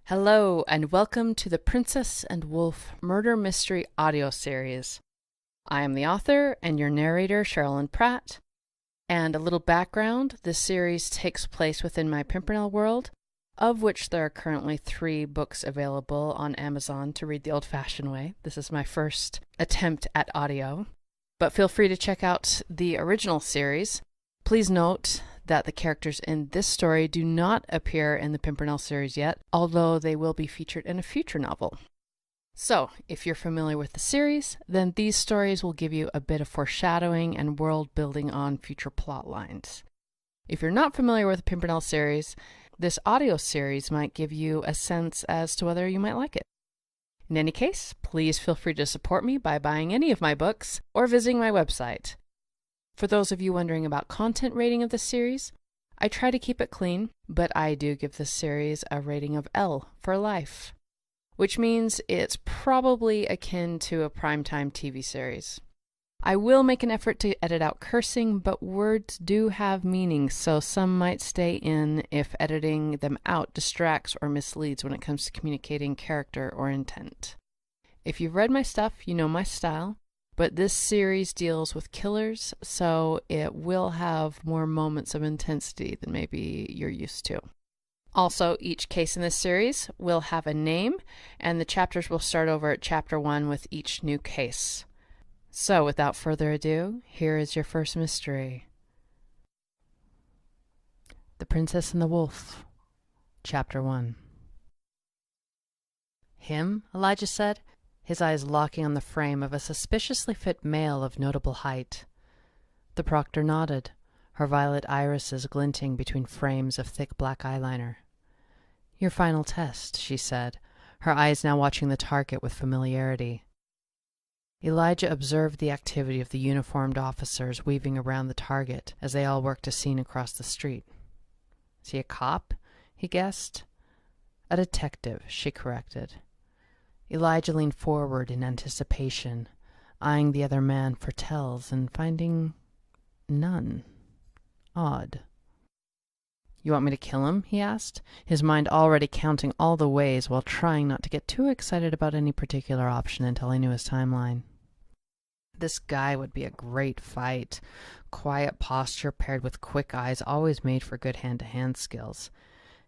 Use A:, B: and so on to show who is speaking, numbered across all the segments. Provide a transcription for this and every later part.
A: Hello, and welcome to the Princess and Wolf Murder Mystery audio series. I am the author and your narrator, Sheralyn Pratt. And a little background, this series takes place within my Pimpernel world, of which there are currently 3 books available on Amazon to read the old-fashioned way. This is my first attempt at audio. But feel free to check out the original series. Please note that the characters in this story do not appear in the Pimpernel series yet, although they will be featured in a future novel. So, if you're familiar with the series, then these stories will give you a bit of foreshadowing and world building on future plot lines. If you're not familiar with the Pimpernel series, this audio series might give you a sense as to whether you might like it. In any case, please feel free to support me by buying any of my books or visiting my website. For those of you wondering about content rating of this series, I try to keep it clean, but I do give this series a rating of L for life, which means it's probably akin to a primetime TV series. I will make an effort to edit out cursing, but words do have meaning, so some might stay in if editing them out distracts or misleads when it comes to communicating character or intent. If you've read my stuff, you know my style. But this series deals with killers, so it will have more moments of intensity than maybe you're used to. Also, each case in this series will have a name, and the chapters will start over at Chapter 1 with each new case. So, without further ado, here is your first mystery. The Princess and the Wolf, Chapter 1. "Him?" Elijah said, his eyes locking on the frame of a suspiciously fit male of notable height. The proctor nodded, her violet irises glinting between frames of thick black eyeliner. "Your final test," she said, her eyes now watching the target with familiarity. Elijah observed the activity of the uniformed officers weaving around the target as they all worked a scene across the street. "Is he a cop?" he guessed. "A detective," she corrected. Elijah leaned forward in anticipation, eyeing the other man for tells and finding none. Odd. "You want me to kill him?" he asked, his mind already counting all the ways while trying not to get too excited about any particular option until he knew his timeline. This guy would be a great fight. Quiet posture paired with quick eyes always made for good hand-to-hand skills.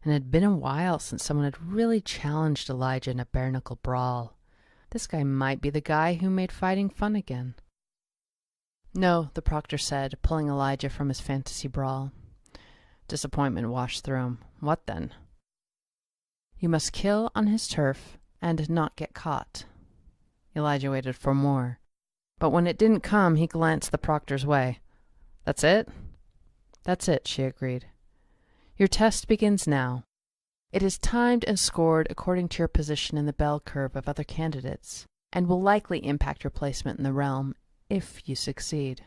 A: And it had been a while since someone had really challenged Elijah in a bare-knuckle brawl. This guy might be the guy who made fighting fun again. "No," the proctor said, pulling Elijah from his fantasy brawl. Disappointment washed through him. "What then?" "You must kill on his turf and not get caught." Elijah waited for more, but when it didn't come, he glanced the proctor's way. "That's it?" "That's it," she agreed. "Your test begins now. It is timed and scored according to your position in the bell curve of other candidates, and will likely impact your placement in the realm if you succeed."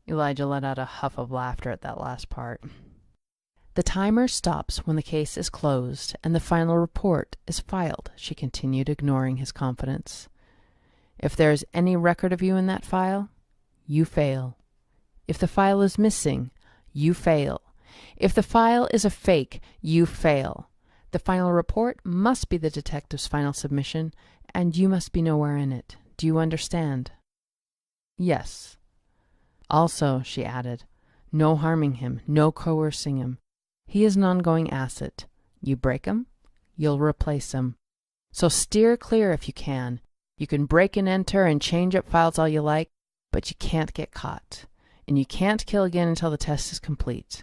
A: Elijah let out a huff of laughter at that last part. "The timer stops when the case is closed and the final report is filed," she continued, ignoring his confidence. "If there is any record of you in that file, you fail. If the file is missing, you fail. If the file is a fake, you fail. The final report must be the detective's final submission, and you must be nowhere in it. Do you understand?" "Yes." "Also," she added, "no harming him, no coercing him. He is an ongoing asset. You break him, you'll replace him. So steer clear if you can. You can break and enter and change up files all you like, but you can't get caught. And you can't kill again until the test is complete.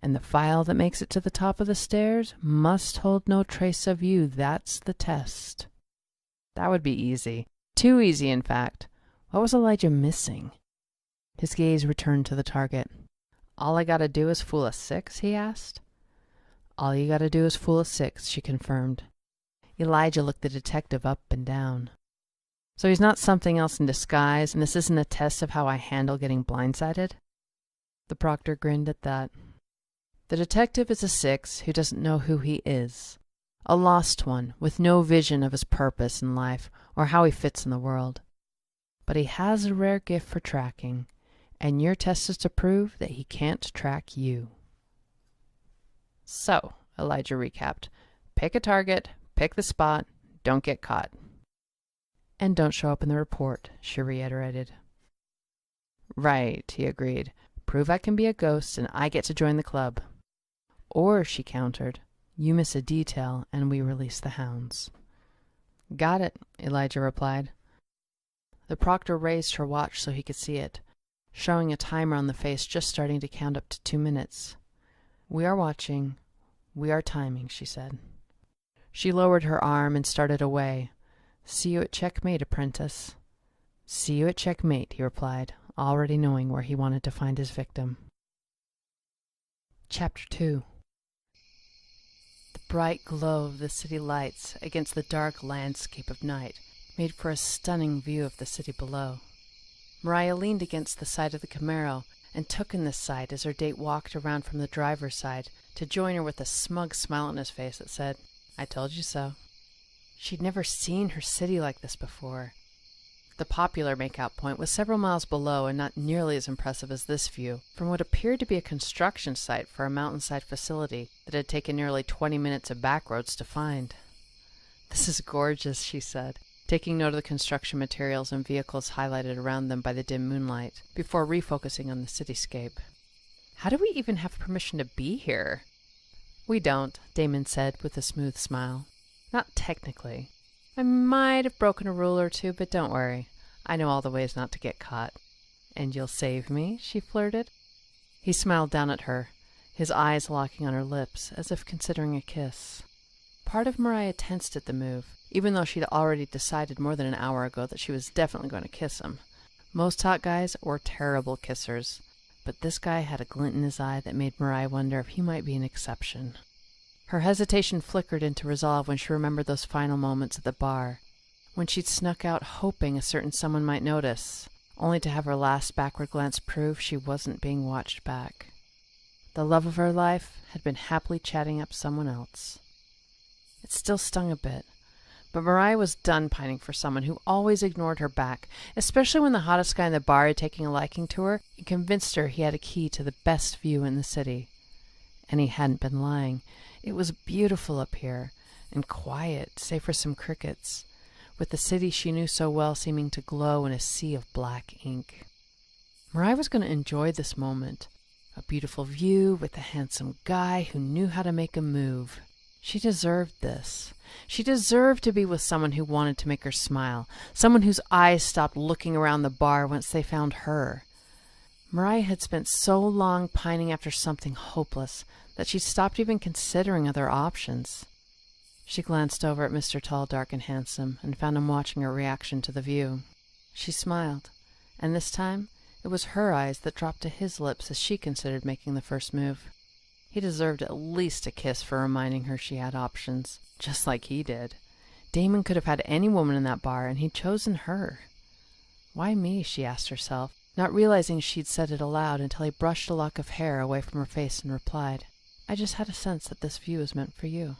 A: And the file that makes it to the top of the stairs must hold no trace of you. That's the test." That would be easy. Too easy, in fact. What was Elijah missing? His gaze returned to the target. "All I gotta do is fool a 6?" he asked. "All you gotta do is fool a 6, she confirmed. Elijah looked the detective up and down. "So he's not something else in disguise, and this isn't a test of how I handle getting blindsided?" The proctor grinned at that. "The detective is a 6 who doesn't know who he is. A lost one with no vision of his purpose in life or how he fits in the world. But he has a rare gift for tracking, and your test is to prove that he can't track you." "So," Elijah recapped, Pick a target, pick the spot, don't get caught. And don't show up in the report, she reiterated. Right, he agreed. Prove I can be a ghost and I get to join the club. Or, she countered, you miss a detail and we release the hounds. Got it, Elijah replied. The proctor raised her watch so he could see it, showing a timer on the face just starting to count up to 2 minutes. We are watching. We are timing, she said. She lowered her arm and started away. See you at checkmate, apprentice. See you at checkmate, he replied, already knowing where he wanted to find his victim. Chapter 2. The bright glow of the city lights against the dark landscape of night made for a stunning view of the city below. Mariah leaned against the side of the Camaro and took in this sight as her date walked around from the driver's side to join her with a smug smile on his face that said, I told you so. She'd never seen her city like this before. The popular makeout point was several miles below and not nearly as impressive as this view from what appeared to be a construction site for a mountainside facility that had taken nearly 20 minutes of back roads to find. This is gorgeous, she said, taking note of the construction materials and vehicles highlighted around them by the dim moonlight, before refocusing on the cityscape. How do we even have permission to be here? We don't, Damon said with a smooth smile. Not technically. I might have broken a rule or two, but don't worry. I know all the ways not to get caught. And you'll save me? She flirted. He smiled down at her, his eyes locking on her lips, as if considering a kiss. Part of Mariah tensed at the move, even though she'd already decided more than an hour ago that she was definitely going to kiss him. Most hot guys were terrible kissers, but this guy had a glint in his eye that made Mariah wonder if he might be an exception. Her hesitation flickered into resolve when she remembered those final moments at the bar, when she'd snuck out hoping a certain someone might notice, only to have her last backward glance prove she wasn't being watched back. The love of her life had been happily chatting up someone else. It still stung a bit, but Mariah was done pining for someone who always ignored her back, especially when the hottest guy in the bar had taken a liking to her and convinced her he had a key to the best view in the city. And he hadn't been lying. It was beautiful up here, and quiet, save for some crickets, with the city she knew so well seeming to glow in a sea of black ink. Mariah was going to enjoy this moment. A beautiful view with a handsome guy who knew how to make a move. She deserved this. She deserved to be with someone who wanted to make her smile, someone whose eyes stopped looking around the bar once they found her. Mariah had spent so long pining after something hopeless that she stopped even considering other options. She glanced over at Mr. Tall, Dark, and Handsome and found him watching her reaction to the view. She smiled, and this time it was her eyes that dropped to his lips as she considered making the first move. He deserved at least a kiss for reminding her she had options, just like he did. Damon could have had any woman in that bar, and he'd chosen her. Why me, she asked herself, not realizing she'd said it aloud until he brushed a lock of hair away from her face and replied, I just had a sense that this view was meant for you.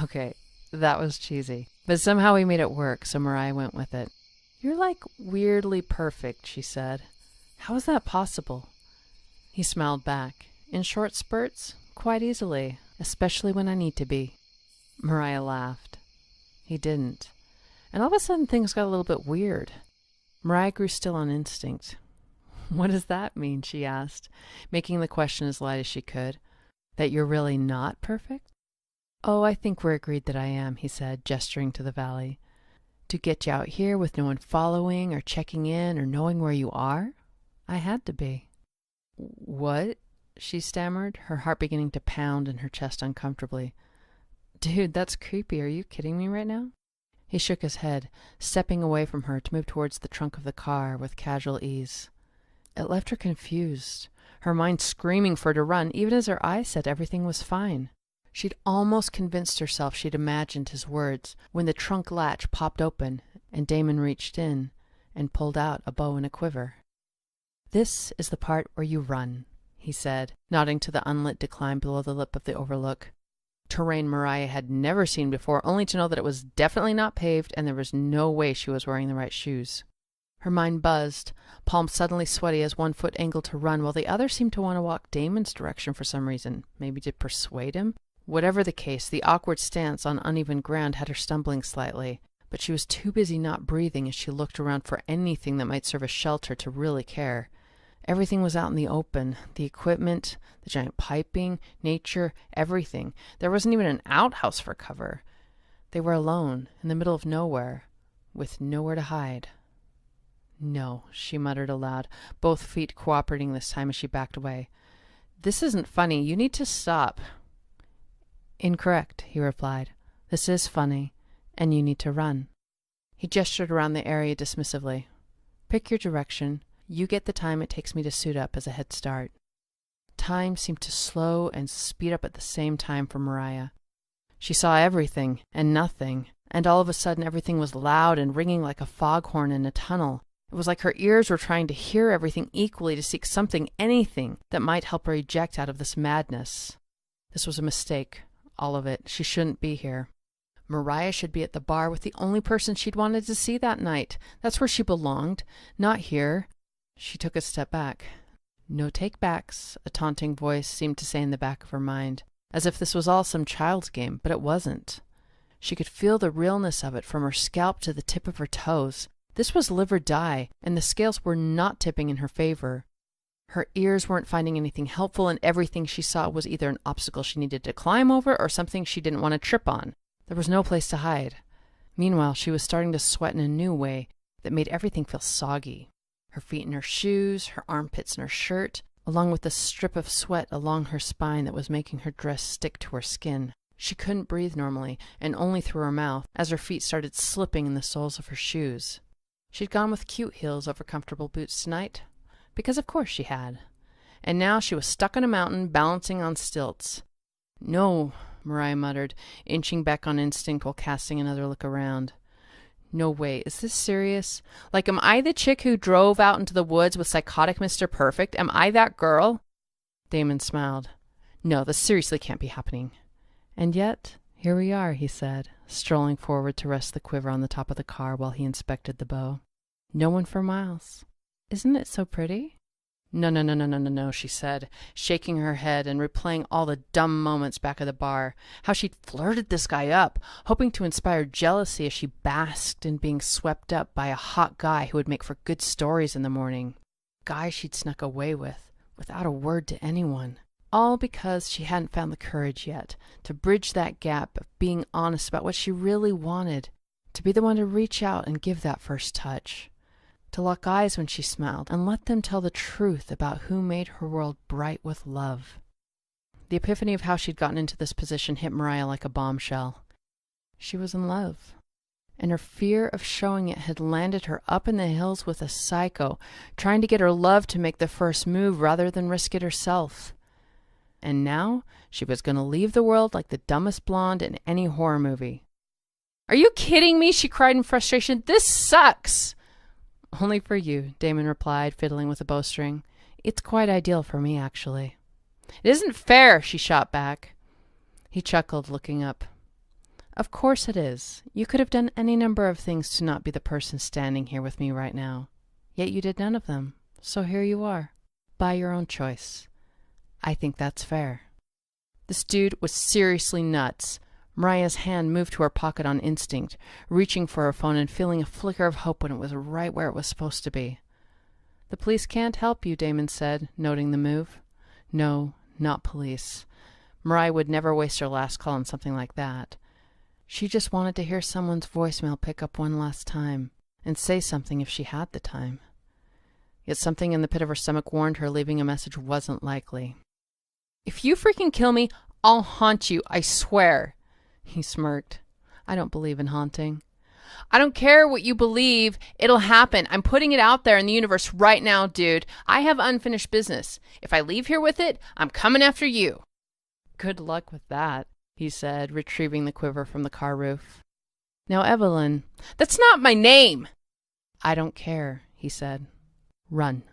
A: Okay, that was cheesy, but somehow we made it work, so Mariah went with it. You're like weirdly perfect, she said. How is that possible? He smiled back. In short spurts, quite easily, especially when I need to be. Mariah laughed. He didn't. And all of a sudden things got a little bit weird. Mariah grew still on instinct. What does that mean, she asked, making the question as light as she could. That you're really not perfect? Oh, I think we're agreed that I am, he said, gesturing to the valley. To get you out here with no one following or checking in or knowing where you are? I had to be. What? She stammered, her heart beginning to pound in her chest uncomfortably. Dude, that's creepy. Are you kidding me right now? He shook his head, stepping away from her to move towards the trunk of the car with casual ease. It left her confused, her mind screaming for her to run, even as her eyes said everything was fine. She'd almost convinced herself she'd imagined his words when the trunk latch popped open and Damon reached in and pulled out a bow and a quiver. This is the part where you run, he said, nodding to the unlit decline below the lip of the overlook. Terrain Mariah had never seen before, only to know that it was definitely not paved and there was no way she was wearing the right shoes. Her mind buzzed, palms suddenly sweaty as one foot angled to run while the other seemed to want to walk Damon's direction for some reason, maybe to persuade him. Whatever the case, the awkward stance on uneven ground had her stumbling slightly, but she was too busy not breathing as she looked around for anything that might serve as shelter to really care. Everything was out in the open. The equipment, the giant piping, nature, everything. There wasn't even an outhouse for cover. They were alone, in the middle of nowhere, with nowhere to hide. "No," she muttered aloud, both feet cooperating this time as she backed away. "This isn't funny. You need to stop." "Incorrect," he replied. "This is funny, and you need to run." He gestured around the area dismissively. "Pick your direction. You get the time it takes me to suit up as a head start." Time seemed to slow and speed up at the same time for Mariah. She saw everything and nothing, and all of a sudden everything was loud and ringing like a foghorn in a tunnel. It was like her ears were trying to hear everything equally to seek something, anything, that might help her eject out of this madness. This was a mistake, all of it. She shouldn't be here. Mariah should be at the bar with the only person she'd wanted to see that night. That's where she belonged, not here. She took a step back. "No take-backs," a taunting voice seemed to say in the back of her mind, as if this was all some child's game, but it wasn't. She could feel the realness of it from her scalp to the tip of her toes. This was live or die, and the scales were not tipping in her favor. Her ears weren't finding anything helpful, and everything she saw was either an obstacle she needed to climb over or something she didn't want to trip on. There was no place to hide. Meanwhile, she was starting to sweat in a new way that made everything feel soggy. Her feet in her shoes, her armpits in her shirt, along with the strip of sweat along her spine that was making her dress stick to her skin. She couldn't breathe normally, and only through her mouth, as her feet started slipping in the soles of her shoes. She'd gone with cute heels over comfortable boots tonight, because of course she had. And now she was stuck on a mountain, balancing on stilts. "No," Mariah muttered, inching back on instinct while casting another look around. "No way. Is this serious? Like, am I the chick who drove out into the woods with psychotic Mr. Perfect? Am I that girl?" Damon smiled. "No, this seriously can't be happening." "And yet, here we are," he said, strolling forward to rest the quiver on the top of the car while he inspected the bow. "No one for miles. Isn't it so pretty?" No, she said, shaking her head and replaying all the dumb moments back at the bar. How she'd flirted this guy up, hoping to inspire jealousy as she basked in being swept up by a hot guy who would make for good stories in the morning. Guy she'd snuck away with, without a word to anyone. All because she hadn't found the courage yet to bridge that gap of being honest about what she really wanted, to be the one to reach out and give that first touch. To lock eyes when she smiled and let them tell the truth about who made her world bright with love. The epiphany of how she'd gotten into this position hit Mariah like a bombshell. She was in love, and her fear of showing it had landed her up in the hills with a psycho, trying to get her love to make the first move rather than risk it herself. And now she was going to leave the world like the dumbest blonde in any horror movie. "Are you kidding me?" she cried in frustration. "This sucks!" "Only for you," Damon replied, fiddling with a bowstring. "It's quite ideal for me, actually." "It isn't fair," she shot back. He chuckled, looking up. "Of course it is. You could have done any number of things to not be the person standing here with me right now. Yet you did none of them. So here you are. By your own choice. I think that's fair." This dude was seriously nuts. Mariah's hand moved to her pocket on instinct, reaching for her phone and feeling a flicker of hope when it was right where it was supposed to be. "The police can't help you," Damon said, noting the move. No, not police. Mariah would never waste her last call on something like that. She just wanted to hear someone's voicemail pick up one last time, and say something if she had the time. Yet something in the pit of her stomach warned her leaving a message wasn't likely. "If you freaking kill me, I'll haunt you, I swear." He smirked. "I don't believe in haunting." "I don't care what you believe. It'll happen. I'm putting it out there in the universe right now, dude. I have unfinished business. If I leave here with it, I'm coming after you." "Good luck with that," he said, retrieving the quiver from the car roof. "Now, Evelyn..." "That's not my name!" "I don't care," he said. "Run."